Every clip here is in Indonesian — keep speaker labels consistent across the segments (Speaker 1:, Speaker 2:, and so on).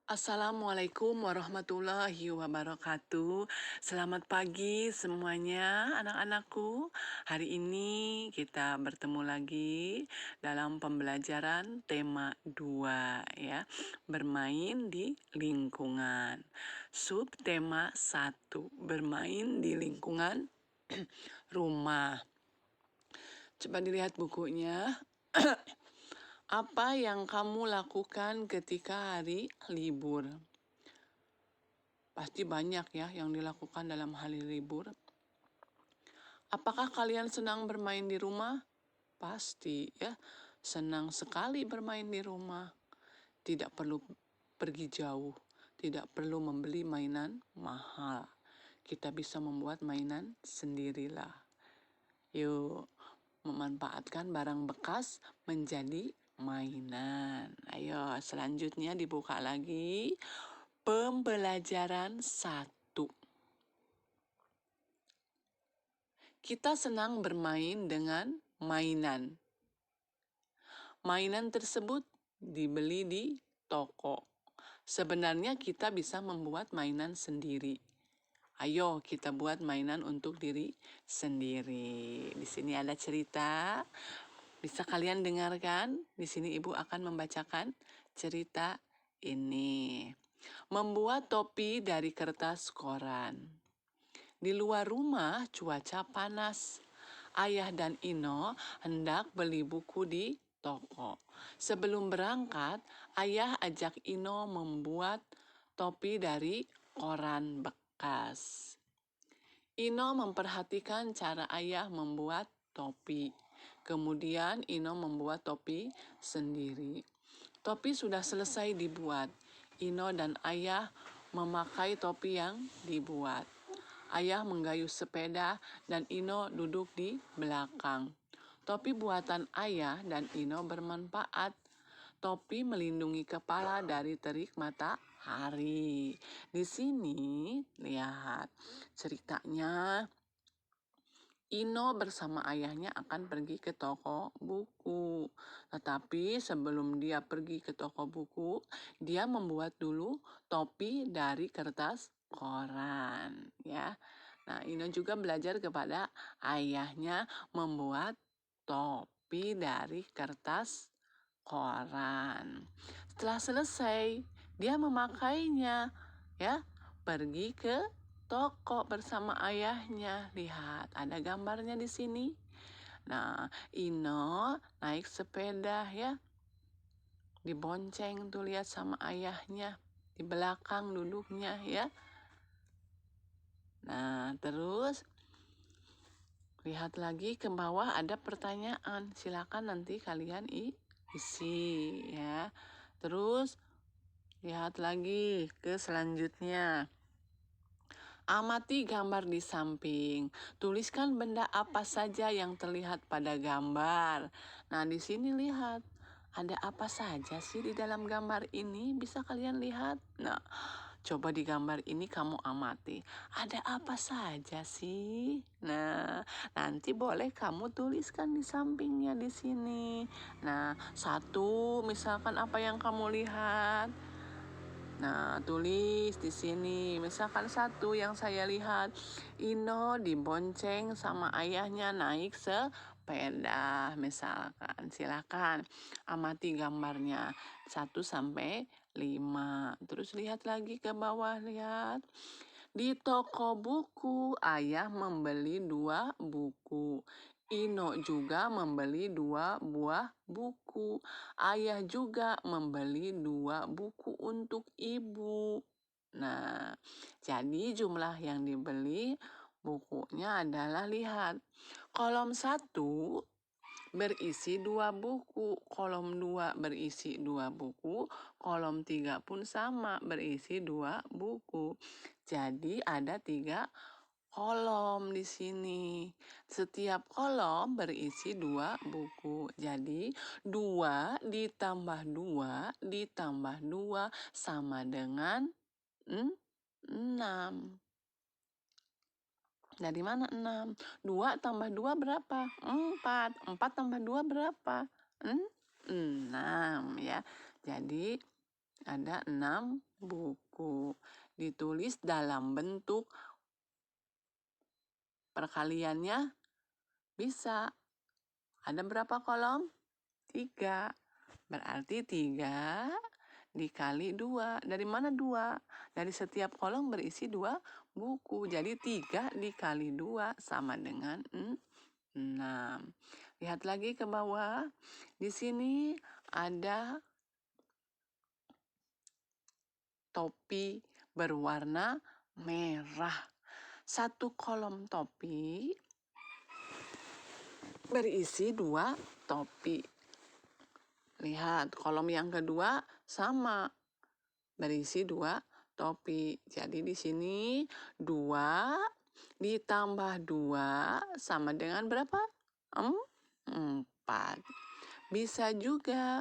Speaker 1: Assalamualaikum warahmatullahi wabarakatuh. Selamat pagi semuanya anak-anakku. Hari ini kita bertemu lagi dalam pembelajaran tema 2 ya. Bermain di lingkungan. Subtema 1, bermain di lingkungan rumah. Coba dilihat bukunya. Apa yang kamu lakukan ketika hari libur? Pasti banyak ya yang dilakukan dalam hari libur. Apakah kalian senang bermain di rumah? Pasti ya, senang sekali bermain di rumah. Tidak perlu pergi jauh, tidak perlu membeli mainan mahal. Kita bisa membuat mainan sendirilah. Yuk, memanfaatkan barang bekas menjadi mainan. Ayo, selanjutnya dibuka lagi. Pembelajaran 1. Kita senang bermain dengan mainan. Mainan tersebut dibeli di toko. Sebenarnya kita bisa membuat mainan sendiri. Ayo kita buat mainan untuk diri sendiri. Di sini ada cerita. Bisa kalian dengarkan? Di sini Ibu akan membacakan cerita ini. Membuat topi dari kertas koran. Di luar rumah cuaca panas. Ayah dan Ino hendak beli buku di toko. Sebelum berangkat, ayah ajak Ino membuat topi dari koran bekas. Ino memperhatikan cara ayah membuat topi. Kemudian Ino membuat topi sendiri. Topi sudah selesai dibuat. Ino dan ayah memakai topi yang dibuat. Ayah menggayuh sepeda dan Ino duduk di belakang. Topi buatan ayah dan Ino bermanfaat. Topi melindungi kepala dari terik matahari. Di sini lihat ceritanya. Ino bersama ayahnya akan pergi ke toko buku. Tetapi sebelum dia pergi ke toko buku, dia membuat dulu topi dari kertas koran, ya. Nah, Ino juga belajar kepada ayahnya membuat topi dari kertas koran. Setelah selesai, dia memakainya, ya, pergi ke toko bersama ayahnya. Lihat, ada gambarnya di sini. Nah, Ino naik sepeda ya. Dibonceng tuh lihat sama ayahnya. Di belakang duduknya ya. Nah, terus lihat lagi ke bawah ada pertanyaan. Silakan nanti kalian isi ya. Terus lihat lagi ke selanjutnya. Amati gambar di samping. Tuliskan benda apa saja yang terlihat pada gambar. Nah, di sini lihat. Ada apa saja sih di dalam gambar ini? Bisa kalian lihat? Nah, coba di gambar ini kamu amati. Ada apa saja sih? Nah, nanti boleh kamu tuliskan di sampingnya di sini. Nah, satu misalkan apa yang kamu lihat. Nah, tulis di sini. Misalkan satu yang saya lihat, Ino dibonceng sama ayahnya naik sepeda. Misalkan, silakan amati gambarnya 1 sampai 5. Terus lihat lagi ke bawah, lihat. Di toko buku, ayah membeli 2 buku. Ino juga membeli 2 buah buku. Ayah juga membeli 2 buku untuk ibu. Nah, jadi jumlah yang dibeli bukunya adalah lihat. Kolom 1 berisi 2 buku. Kolom 2 berisi 2 buku. Kolom 3 pun sama berisi 2 buku. Jadi ada 3 kolom di sini. Setiap kolom berisi 2 buku. Jadi 2 ditambah 2 ditambah 2 sama dengan 6. Dari mana 6? 2 tambah 2 berapa? 4. 4 tambah 2 berapa? 6 ya. Jadi Ada 6 buku. Ditulis dalam bentuk perkaliannya bisa. Ada berapa kolom? 3. Berarti 3 dikali 2. Dari mana 2? Dari setiap kolom berisi 2 buku. Jadi 3 dikali 2 sama dengan 6. Lihat lagi ke bawah. Di sini ada topi berwarna merah. Satu kolom topi berisi 2 topi. Lihat, kolom yang kedua sama, berisi 2 topi. Jadi di sini 2 ditambah 2 sama dengan berapa? 4. Bisa juga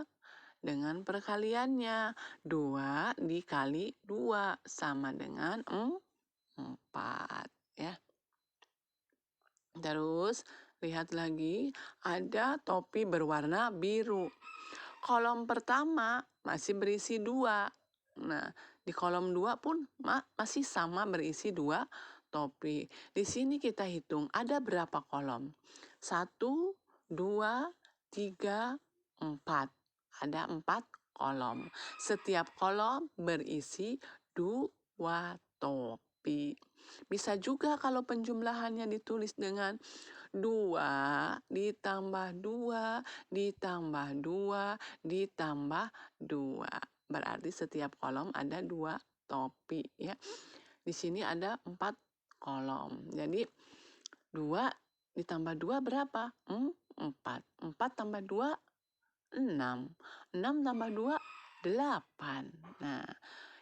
Speaker 1: dengan perkaliannya. 2 dikali 2 sama dengan 4. Ya. Terus lihat lagi, ada topi berwarna biru. Kolom pertama masih berisi 2. Nah, di kolom 2 pun masih sama berisi 2 topi. Di sini kita hitung ada berapa kolom? 1, 2, 3, 4. Ada 4 kolom. Setiap kolom berisi 2 topi. Bisa juga kalau penjumlahannya ditulis dengan 2 ditambah 2 ditambah 2 ditambah 2. Berarti setiap kolom ada 2 topi ya. Di sini ada 4 kolom. Jadi 2 ditambah 2 berapa? 4. 4 tambah 2 6. 6 tambah 2 8. Nah,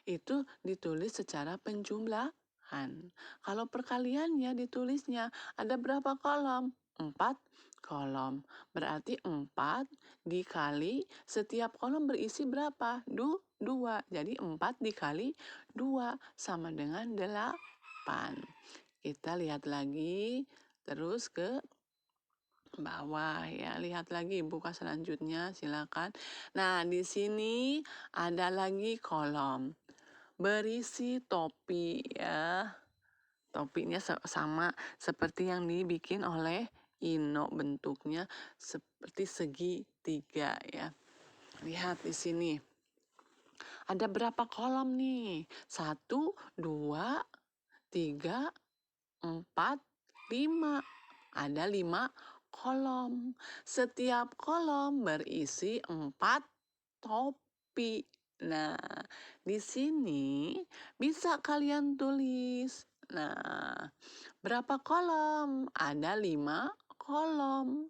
Speaker 1: itu ditulis secara penjumlahan. Kalau perkaliannya ditulisnya ada berapa kolom? 4 kolom. Berarti 4 dikali setiap kolom berisi berapa? 2. Jadi 4 dikali 2 sama dengan 8. Kita lihat lagi terus ke bawah ya. Lihat lagi buka selanjutnya silakan. Nah, di sini ada lagi kolom berisi topi ya. Topinya sama seperti yang dibikin oleh Ino, bentuknya seperti segitiga ya. Lihat di sini. Ada berapa kolom nih? 1, 2, 3, 4, 5. Ada 5 kolom. Setiap kolom berisi 4 topi. Nah, di sini bisa kalian tulis. Nah, berapa kolom? Ada 5 kolom.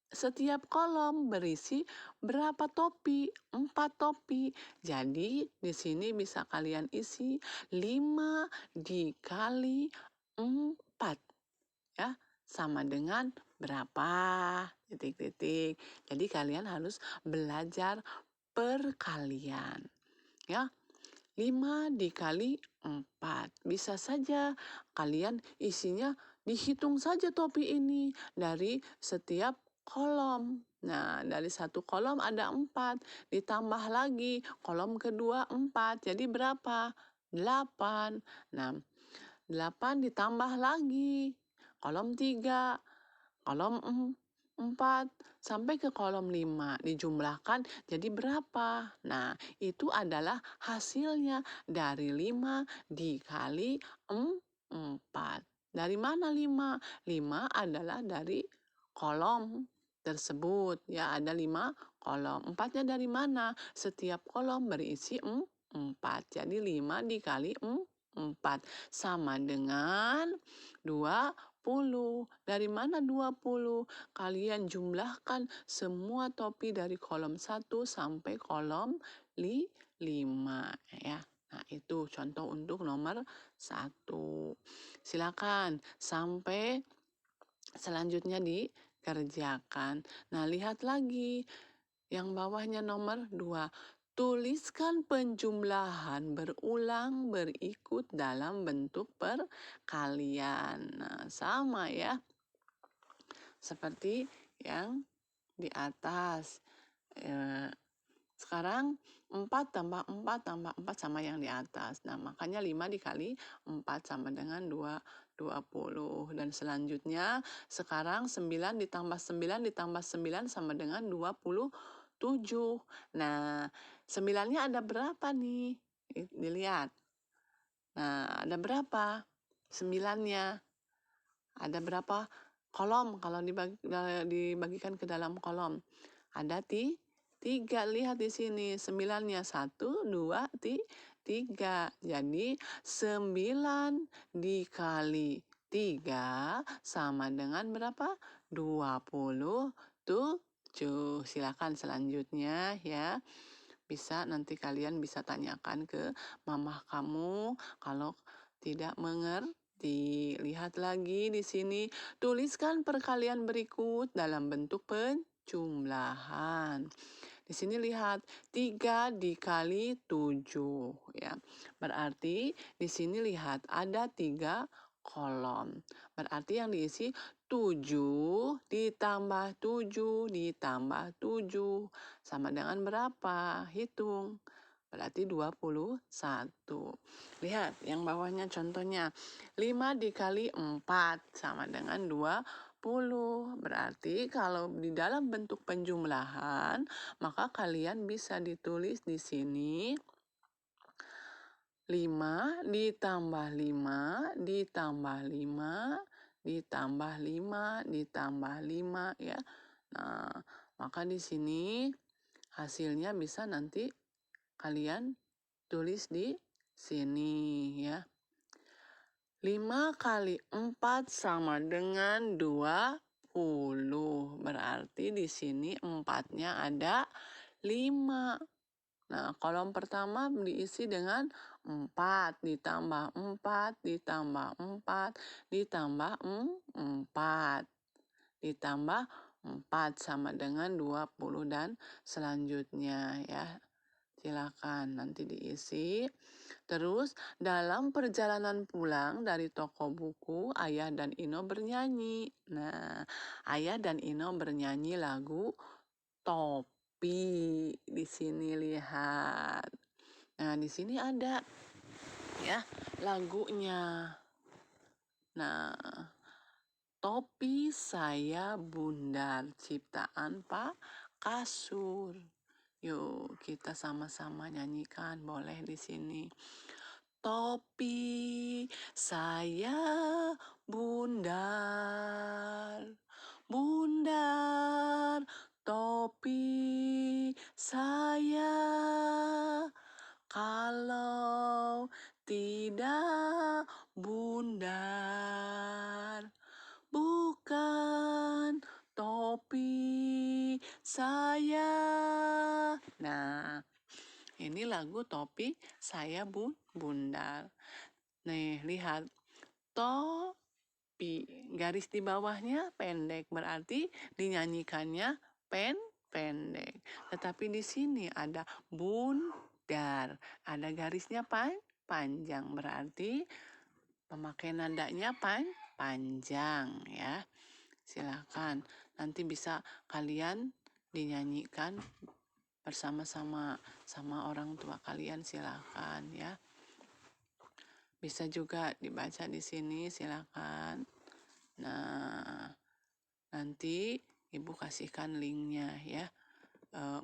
Speaker 1: Setiap kolom berisi berapa topi? 4 topi. Jadi di sini bisa kalian isi 5 dikali 4 ya, sama dengan berapa? Titik-titik. Jadi kalian harus belajar perkalian ya. 5 dikali 4. Bisa saja kalian isinya dihitung saja topi ini dari setiap kolom. Nah, dari satu kolom ada 4. Ditambah lagi kolom kedua 4. Jadi berapa? 8. Nah, 8 ditambah lagi kolom 3, kolom 4, sampai ke kolom 5. Dijumlahkan jadi berapa? Nah, itu adalah hasilnya dari 5 dikali 4. Dari mana 5? 5 adalah dari kolom tersebut. Ya, ada 5 kolom. 4-nya dari mana? Setiap kolom berisi 4. Jadi 5 dikali 4 sama dengan 20. Dari mana 20? Kalian jumlahkan semua topi dari kolom 1 sampai kolom 5 ya. Nah, itu contoh untuk nomor 1. Silakan sampai selanjutnya dikerjakan. Nah, lihat lagi yang bawahnya nomor 2. Tuliskan penjumlahan berulang berikut dalam bentuk perkalian. Nah, sama ya. Seperti yang di atas. Sekarang 4 tambah 4 tambah 4 sama yang di atas. Nah, makanya 5 dikali 4 sama dengan 20. Dan selanjutnya sekarang 9 ditambah 9 ditambah 9 sama dengan 27. Nah, 9-nya ada berapa nih? Dilihat. Nah, ada berapa? 9-nya. Ada berapa kolom kalau dibagikan ke dalam kolom? Ada 3. Lihat di sini. 9-nya 1, 2, 3. Jadi 9 dikali 3 sama dengan berapa? 27. Silakan selanjutnya ya. Nanti kalian bisa tanyakan ke mamah kamu kalau tidak mengerti. Lihat lagi di sini, tuliskan perkalian berikut dalam bentuk penjumlahan. Di sini lihat 3 dikali 7 ya. Berarti di sini lihat ada 3 kolom. Berarti yang diisi 7 ditambah 7 ditambah 7 sama dengan berapa? Hitung. Berarti 21. Lihat yang bawahnya contohnya. 5 dikali 4 sama dengan 20. Berarti kalau di dalam bentuk penjumlahan, maka kalian bisa ditulis di sini 5 ditambah 5 ditambah 5 ditambah 5 ditambah 5 ya. Nah, maka di sini hasilnya bisa nanti kalian tulis di sini ya. 5 kali 4 sama dengan 20. Berarti di sini 4-nya ada 5. Nah, kolom pertama diisi dengan 4 ditambah 4 ditambah 4 ditambah 4 ditambah 4 sama dengan 20 dan selanjutnya ya. Silakan nanti diisi. Terus dalam perjalanan pulang dari toko buku, Ayah dan Ino bernyanyi. Nah, Ayah dan Ino bernyanyi lagu Topi. Di sini lihat. Nah, di sini ada ya lagunya. Nah, Topi Saya Bundar ciptaan Pak Kasur. Yuk, kita sama-sama nyanyikan, boleh di sini. Topi saya bundar, bundar, topi saya. Kalau tidak bundar, bukan topi saya. Nah, ini lagu Topi Saya Bundar. Nih, lihat. Topi. Garis di bawahnya pendek. Berarti dinyanyikannya pendek. Tetapi di sini ada bundar. Ada garisnya panjang. Berarti memakai nadanya panjang ya. Silakan. Nanti bisa kalian dinyanyikan bersama-sama sama orang tua kalian, silakan ya. Bisa juga dibaca di sini, silakan. Nah, nanti Ibu kasihkan linknya ya.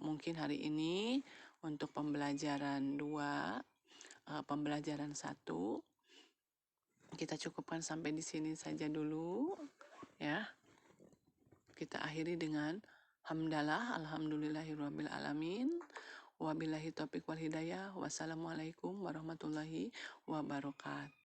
Speaker 1: Mungkin hari ini untuk pembelajaran 2, pembelajaran 1 kita cukupkan sampai di sini saja dulu ya. Kita akhiri dengan hamdalah, alhamdulillahirabbil alamin. Wabillahi taufiq wal hidayah. Wassalamualaikum warahmatullahi wabarakatuh.